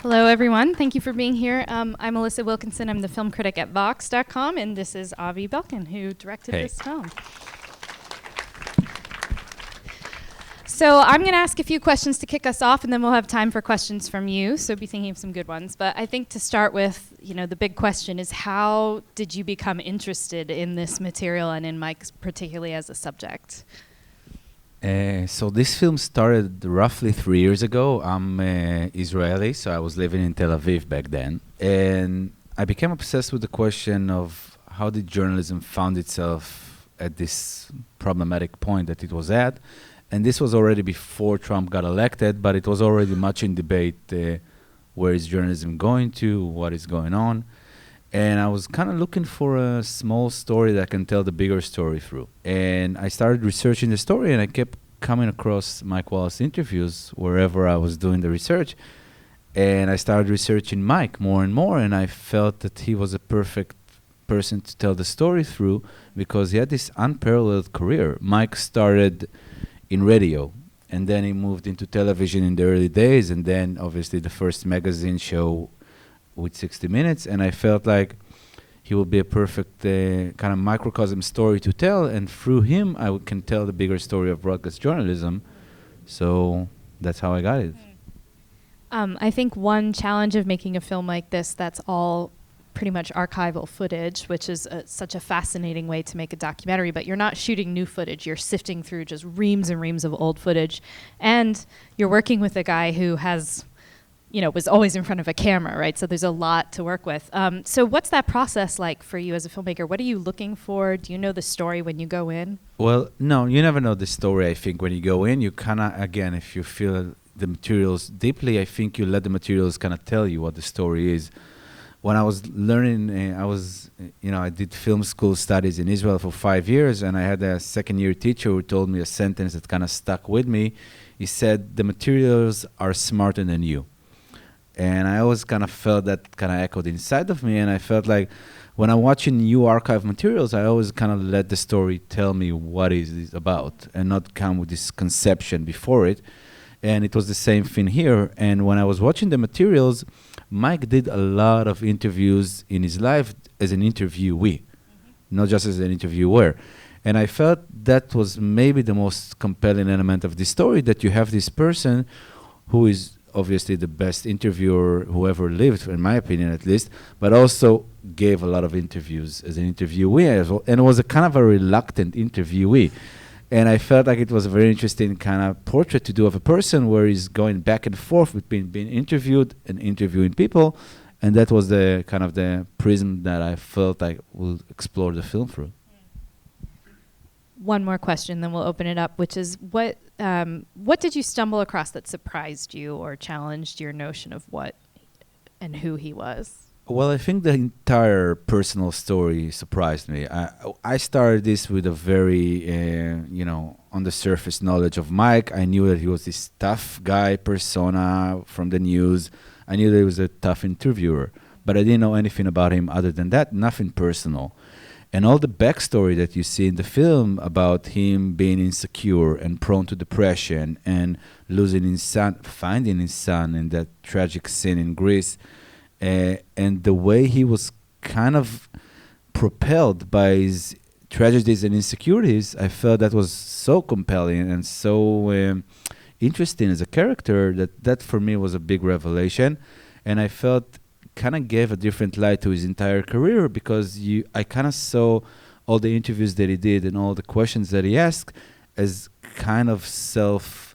Hello, everyone. Thank you for being here. I'm Melissa Wilkinson. I'm the film critic at Vox.com, and this is Avi Belkin, who directed Hey. this film. So I'm going to ask a few questions to kick us off, and then we'll have time for questions from you, so be thinking of some good ones. But I think to start with, the big question is, how did you become interested in this material and in Mike particularly as a subject? So this film started roughly 3 years ago. I'm Israeli, so I was living in Tel Aviv back then. And I became obsessed with the question of how did journalism found itself at this problematic point that it was at. And this was already before Trump got elected, but it was already much in debate, where is journalism going to, what is going on. And I was kind of looking for a small story that can tell the bigger story through. And I started researching the story, and I kept coming across Mike Wallace interviews wherever I was doing the research. And I started researching Mike more and more, and I felt that he was a perfect person to tell the story through because he had this unparalleled career. Mike started in radio, and then he moved into television in the early days, and then obviously the first magazine show with 60 Minutes, and I felt like he would be a perfect kind of microcosm story to tell, and through him I can tell the bigger story of broadcast journalism. So that's how I got it. I think one challenge of making a film like this that's all pretty much archival footage, which is such a fascinating way to make a documentary, but you're not shooting new footage. You're sifting through just reams and reams of old footage, and you're working with a guy who has was always in front of a camera, right? So there's a lot to work with. So what's that process like for you as a filmmaker? What are you looking for? Do you know the story when you go in? Well, no, you never know the story, I think, when you go in. You kind of, again, if you feel the materials deeply, I think you let the materials kind of tell you what the story is. When I was learning, I did film school studies in Israel for 5 years, and I had a second-year teacher who told me a sentence that kind of stuck with me. He said, the materials are smarter than you. And I always kind of felt that kind of echoed inside of me. And I felt like when I'm watching new archive materials, I always kind of let the story tell me what is it about and not come with this conception before it. And it was the same thing here. And when I was watching the materials, Mike did a lot of interviews in his life as an interviewee, not just as an interviewer. And I felt that was maybe the most compelling element of the story, that you have this person who is obviously the best interviewer who ever lived, in my opinion at least, but also gave a lot of interviews as an interviewee as well, and was a kind of a reluctant interviewee. And I felt like it was a very interesting kind of portrait to do of a person where he's going back and forth between being interviewed and interviewing people, and that was the kind of the prism that I felt I will explore the film through. One more question, then we'll open it up, which is what did you stumble across that surprised you or challenged your notion of what and who he was? Well, I think the entire personal story surprised me. I started this with a very, on the surface knowledge of Mike. I knew that he was this tough guy persona from the news. I knew that he was a tough interviewer, but I didn't know anything about him other than that, nothing personal. And all the backstory that you see in the film about him being insecure and prone to depression and losing his son, finding his son in that tragic scene in Greece, and the way he was kind of propelled by his tragedies and insecurities, I felt that was so compelling and so interesting as a character that for me was a big revelation. And I felt kind of gave a different light to his entire career because I kind of saw all the interviews that he did and all the questions that he asked as kind of self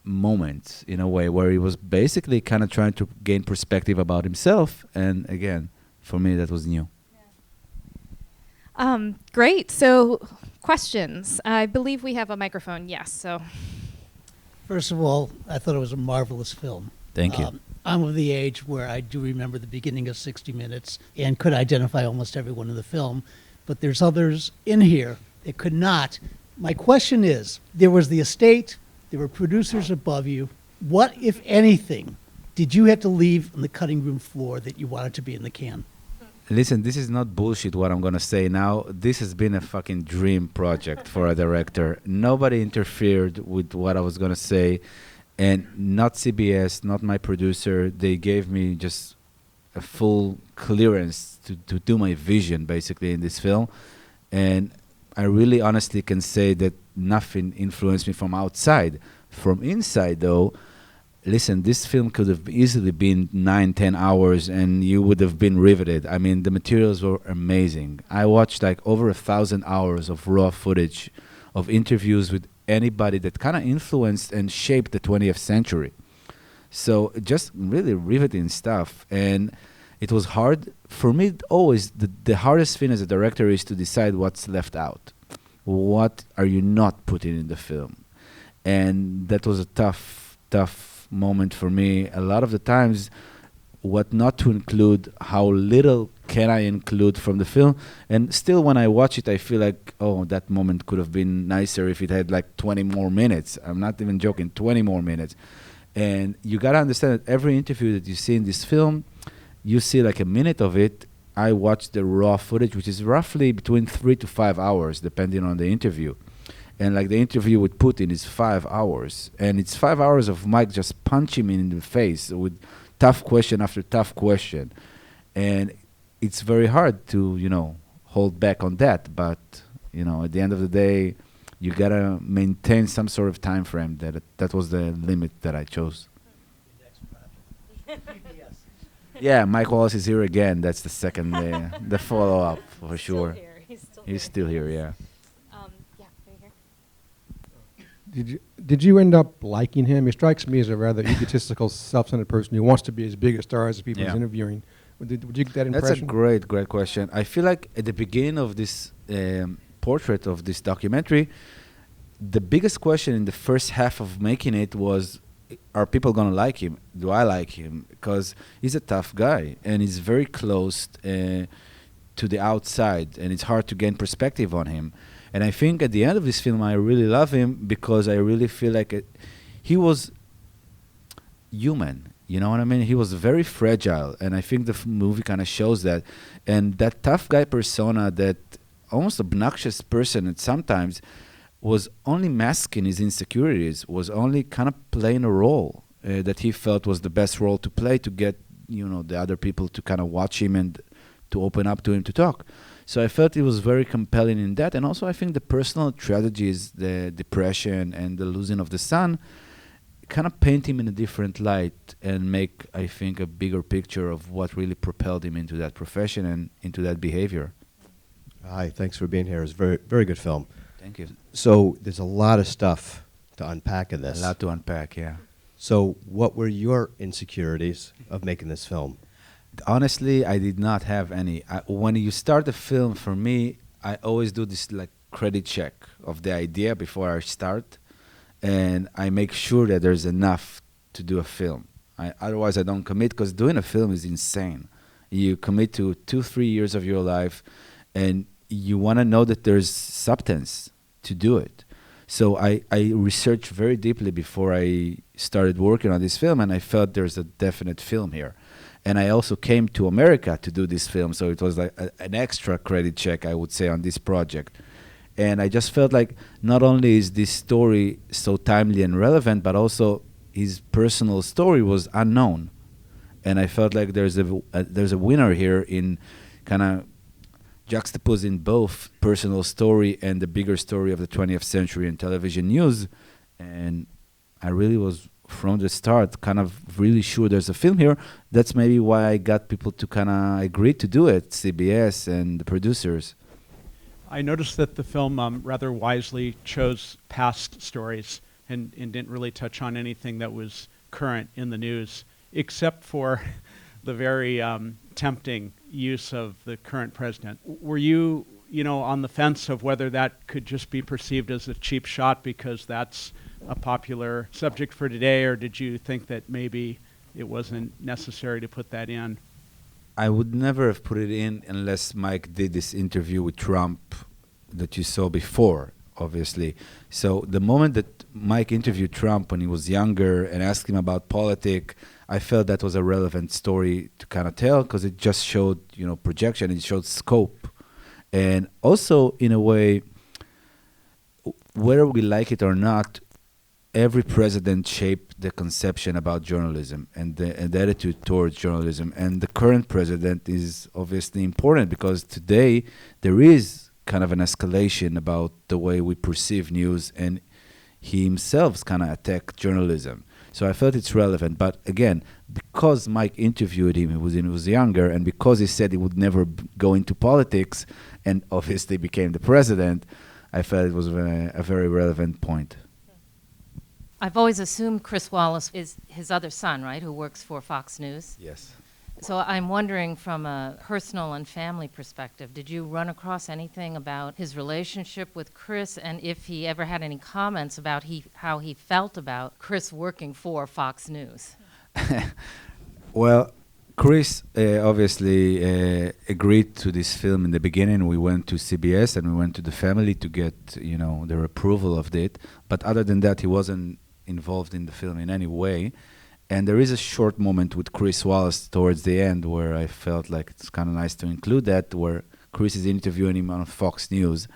moments in a way where he was basically kind of trying to gain perspective about himself. And again, for me, that was new. Great. So questions. I believe we have a microphone. Yes. So First of all, I thought it was a marvelous film. Thank you. I'm of the age where I do remember the beginning of 60 Minutes and could identify almost everyone in the film, but there's others in here that could not. My question is, there was the estate, there were producers above you. What, if anything, did you have to leave on the cutting room floor that you wanted to be in the can? Listen, this is not bullshit what I'm going to say now. This has been a fucking dream project for a director. Nobody interfered with what I was going to say. And not CBS, not my producer. They gave me just a full clearance to do my vision, basically, in this film. And I really honestly can say that nothing influenced me from outside. From inside, though, listen, this film could have easily been 9, 10 hours and you would have been riveted. I mean, the materials were amazing. I watched like over 1,000 hours of raw footage of interviews with anybody that kind of influenced and shaped the 20th century. So just really riveting stuff. And it was hard. For me, always, the hardest thing as a director is to decide what's left out. What are you not putting in the film? And that was a tough moment for me. A lot of the times, what not to include, how little can I include from the film. And still, when I watch it, I feel like, oh, that moment could have been nicer if it had like 20 more minutes. I'm not even joking, 20 more minutes. And you got to understand that every interview that you see in this film, you see like a minute of it. I watched the raw footage, which is roughly between 3 to 5 hours, depending on the interview. And like the interview with Putin is 5 hours. And it's 5 hours of Mike just punching me in the face with tough question after tough question. And it's very hard to, hold back on that. But, at the end of the day, you got to maintain some sort of time frame. That was the limit that I chose. Yeah, Mike Wallace is here again. That's the second, the follow-up for sure. He's still here, yeah. Yeah, right here. Did you end up liking him? He strikes me as a rather egotistical, self-centered person who wants to be as big a star as the people he's interviewing. Would you get that impression? That's a great question. I feel like at the beginning of this portrait of this documentary, the biggest question in the first half of making it was, are people going to like him? Do I like him? Because he's a tough guy and he's very close to the outside, and it's hard to gain perspective on him. And I think at the end of this film, I really love him because I really feel like he was human. You know what I mean? He was very fragile, and I think the movie kind of shows that. And that tough guy persona, that almost obnoxious person at sometimes, was only masking his insecurities, was only kind of playing a role that he felt was the best role to play to get, the other people to kind of watch him and to open up to him to talk. So I felt it was very compelling in that. And also I think the personal tragedies, the depression and the losing of the son, kind of paint him in a different light and make, I think, a bigger picture of what really propelled him into that profession and into that behavior. Hi, thanks for being here. It's a very, very good film. Thank you. So there's a lot of stuff to unpack in this. A lot to unpack, yeah. So what were your insecurities of making this film? Honestly, I did not have any. When you start a film, for me, I always do this like credit check of the idea before I start, and I make sure that there's enough to do a film. Otherwise, I don't commit, because doing a film is insane. You commit to 2-3 years of your life, and you want to know that there's substance to do it. So I researched very deeply before I started working on this film, and I felt there's a definite film here. And I also came to America to do this film, so it was like an extra credit check, I would say, on this project. And I just felt like not only is this story so timely and relevant, but also his personal story was unknown. And I felt like there's a winner here in kind of juxtaposing both personal story and the bigger story of the 20th century in television news. And I really was, from the start, kind of really sure there's a film here. That's maybe why I got people to kind of agree to do it, CBS and the producers. I noticed that the film rather wisely chose past stories and didn't really touch on anything that was current in the news, except for the very tempting use of the current president. Were you, on the fence of whether that could just be perceived as a cheap shot because that's a popular subject for today, or did you think that maybe it wasn't necessary to put that in? I would never have put it in unless Mike did this interview with Trump that you saw before, obviously. So the moment that Mike interviewed Trump when he was younger and asked him about politics, I felt that was a relevant story to kind of tell, because it just showed, projection, it showed scope. And also, in a way, whether we like it or not, every president shaped the conception about journalism and the attitude towards journalism. And the current president is obviously important because today there is kind of an escalation about the way we perceive news, and he himself kind of attacked journalism. So I felt it's relevant. But again, because Mike interviewed him, he was younger, and because he said he would never go into politics and obviously became the president, I felt it was a very relevant point. I've always assumed Chris Wallace is his other son, right, who works for Fox News. Yes. So I'm wondering from a personal and family perspective, did you run across anything about his relationship with Chris, and if he ever had any comments about how he felt about Chris working for Fox News? Well, Chris obviously agreed to this film in the beginning. We went to CBS and we went to the family to get, their approval of it. But other than that, he wasn't involved in the film in any way. And there is a short moment with Chris Wallace towards the end where I felt like it's kind of nice to include that, where Chris is interviewing him on Fox News.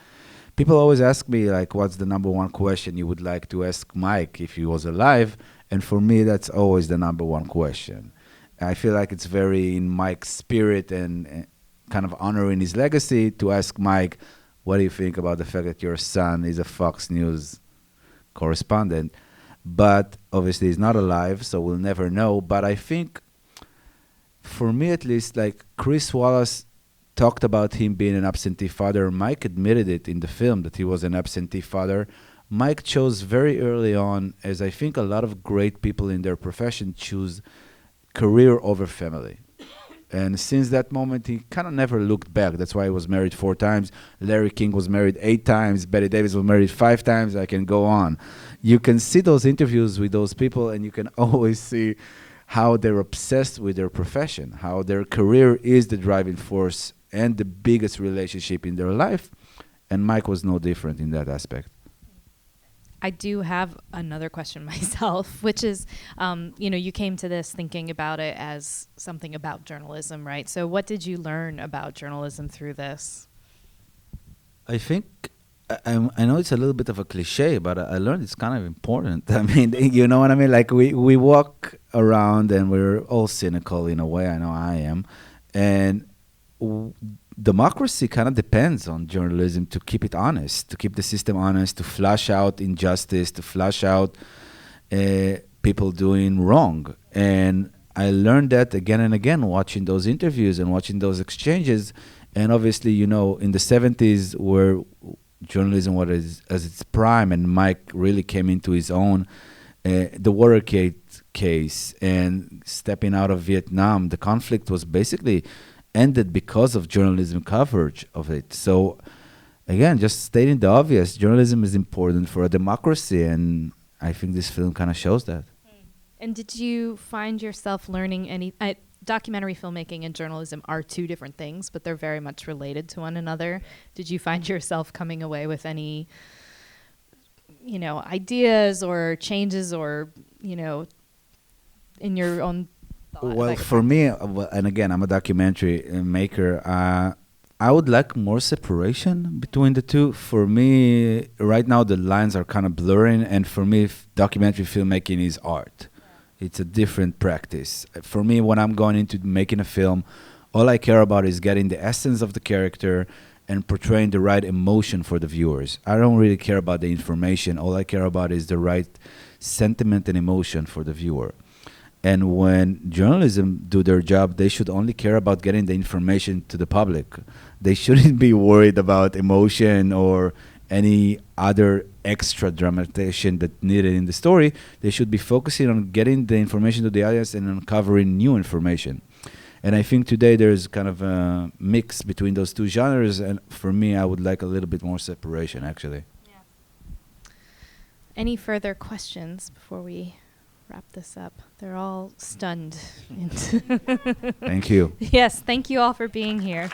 People always ask me, like, what's the number one question you would like to ask Mike if he was alive? And for me, that's always the number one question. I feel like it's very in Mike's spirit and kind of honoring his legacy to ask Mike, what do you think about the fact that your son is a Fox News correspondent? But obviously he's not alive, so we'll never know. But I think, for me at least, like Chris Wallace talked about him being an absentee father. Mike admitted it in the film that he was an absentee father. Mike chose very early on, as I think a lot of great people in their profession choose career over family. And since that moment, he kind of never looked back. That's why he was married 4 times. Larry King was married 8 times. Betty Davis was married 5 times. I can go on. You can see those interviews with those people, and you can always see how they're obsessed with their profession, how their career is the driving force and the biggest relationship in their life. And Mike was no different in that aspect. I do have another question myself, which is, you came to this thinking about it as something about journalism, right? So what did you learn about journalism through this? I think, I know it's a little bit of a cliche, but I learned it's kind of important. I mean, you know what I mean? Like we walk around and we're all cynical in a way. I know I am. And democracy kind of depends on journalism to keep it honest, to keep the system honest, to flush out injustice, to flush out people doing wrong. And I learned that again and again watching those interviews and watching those exchanges. And obviously, in the 70s where journalism was at its prime and Mike really came into his own, the Watergate case and stepping out of Vietnam, the conflict was basically ended because of journalism coverage of it. So again, just stating the obvious, journalism is important for a democracy, and I think this film kind of shows that. And did you find yourself learning any... documentary filmmaking and journalism are 2 different things, but they're very much related to one another. Did you find yourself coming away with any, ideas or changes or, in your own thought? Well, for me, and again, I'm a documentary maker, I would like more separation between the two. For me, right now, the lines are kind of blurring, and for me, documentary filmmaking is art. It's a different practice. For me, when I'm going into making a film, all I care about is getting the essence of the character and portraying the right emotion for the viewers. I don't really care about the information. All I care about is the right sentiment and emotion for the viewer. And when journalism do their job, they should only care about getting the information to the public. They shouldn't be worried about emotion or any other extra dramatization that needed in the story. They should be focusing on getting the information to the audience and uncovering new information. And I think today there's kind of a mix between those 2 genres, and for me, I would like a little bit more separation, actually. Yeah. Any further questions before we wrap this up? They're all stunned. Thank you. Yes, thank you all for being here.